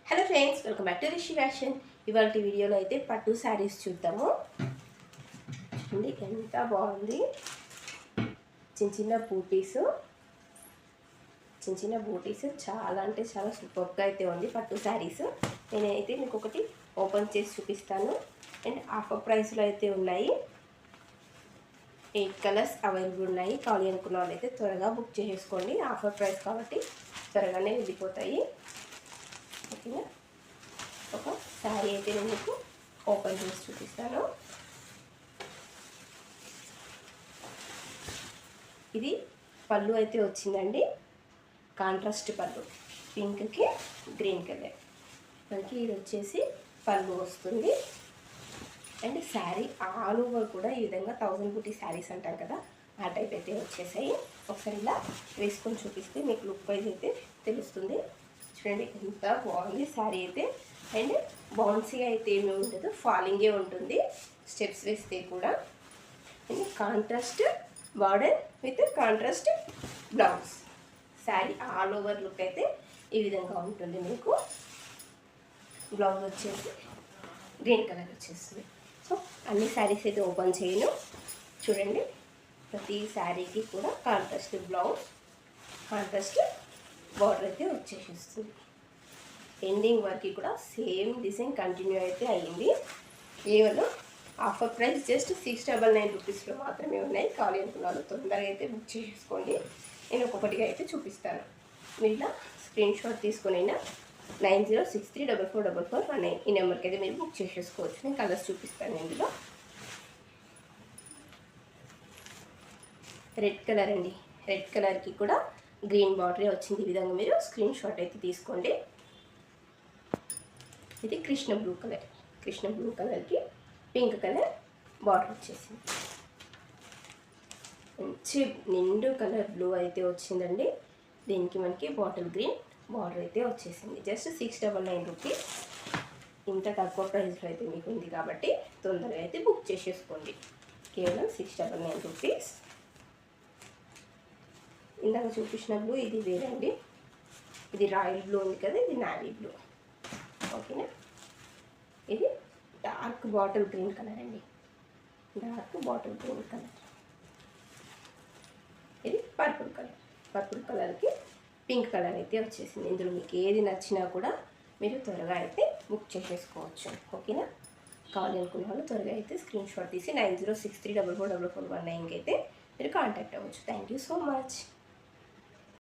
Hello friends, welcome back to Rishi fashion. ఇవాళ వీడియోలో అయితే పట్టు శారీస్ చూద్దాము. చూడండి ఎంత బాగుంది. చిన్న చిన్న బూటీస్ చాలా అంటే చాలా సూపర్గా అయితే ఉంది పట్టు శారీస్. నేనైతే మీకు ఒకటి ఓపెన్ చేసి చూపిస్తాను. అండ్ ఆఫర్ ప్రైస్లో అయితే ఉన్నాయి. 8 కలర్స్ అవైలబుల్ ఉన్నాయి. కావాలి అనుకున్న వాళ్ళు అయితే త్వరగా బుక్ చేసేసుకోండి. ఆఫర్ ప్రైస్ కాబట్టి త్వరగానే వెళ్ళిపోతాయి. ఓకేనా. ఒక శారీ అయితే నేను మీకు ఓపెన్ చేసి చూపిస్తాను. ఇది పళ్ళు అయితే వచ్చిందండి. కాంట్రాస్ట్ పళ్ళు, పింక్కి గ్రీన్ కలర్. మనకి ఇది వచ్చేసి పళ్ళు వస్తుంది. అండ్ శారీ ఆల్ ఓవర్ కూడా ఈ విధంగా 1000 బూటీ శారీస్ అంటాం కదా, ఆ టైప్ అయితే వచ్చేసాయి. ఒకసారి ఇలా వేసుకొని చూపిస్తే మీకు లుక్ వైజ్ అయితే తెలుస్తుంది. చూడండి ఎంత బాగుంది శారీ అయితే. అండ్ బౌన్సీగా అయితే ఏమీ ఉండదు, ఫాలింగే ఉంటుంది స్టెప్స్ వేస్తే కూడా. And contrast border with contrast blouse. Sari all over look అయితే ఈ విధంగా ఉంటుంది. మీకు బ్లౌజ్ వచ్చేసి గ్రీన్ కలర్ వచ్చేస్తుంది. సో అన్ని శారీస్ అయితే ఓపెన్ చేయను. చూడండి ప్రతి శారీకి కూడా కాంట్రాస్ట్ బ్లౌజ్, కాంట్రాస్ట్ బార్డర్ అయితే వచ్చేసిస్తుంది. ఎండింగ్ వరకు కూడా సేమ్ డిజైన్ కంటిన్యూ అయితే అయ్యింది. కేవలం ఆఫర్ ప్రైస్ జస్ట్ 699 రూపీస్లో మాత్రమే ఉన్నాయి. కావాలి అనుకున్నారు తొందరగా అయితే బుక్ చేసుకోండి. నేను ఒక్కొక్కటిగా అయితే చూపిస్తాను. మీరు స్క్రీన్ షాట్ తీసుకునైనా 9063444419 ఈ నెంబర్కి అయితే మీరు బుక్ చేసేసుకోవచ్చు. నేను కలర్స్ చూపిస్తాను. ఇందులో రెడ్ కలర్ అండి. రెడ్ కలర్కి కూడా గ్రీన్ బార్డరే వచ్చింది. ఈ విధంగా మీరు స్క్రీన్ షాట్ అయితే తీసుకోండి. ఇది కృష్ణ బ్లూ కలర్కి పింక్ కలర్ బార్డర్ వచ్చేసింది. మంచి నిండు కలర్ బ్లూ అయితే వచ్చిందండి. దీనికి మనకి బాటిల్ గ్రీన్ బార్డర్ అయితే వచ్చేసింది. Just 699 rupees. ఇంత తక్కువ ప్రైస్లో అయితే మీకు ఉంది కాబట్టి తొందరగా అయితే బుక్ చేసేసుకోండి. కేవలం 699 రూపీస్. ఇందాక చూపించిన బ్లూ ఇది వేరండి. ఇది రాయల్ బ్లూ ఉంది కదా, ఇది నావీ బ్లూ. ఓకేనా. ఇది డార్క్ బాటిల్ గ్రీన్ కలర్ అండి. Dark bottle green colour. ఇది పర్పుల్ కలర్కి పింక్ కలర్ అయితే వచ్చేసింది. ఇందులో మీకు ఏది నచ్చినా కూడా మీరు త్వరగా అయితే బుక్ చేసేసుకోవచ్చు. ఓకేనా. కావాలి అనుకున్న వాళ్ళు త్వరగా అయితే స్క్రీన్ షాట్ తీసి 9063444419 అయితే మీరు కాంటాక్ట్ అవ్వచ్చు. Thank you so much.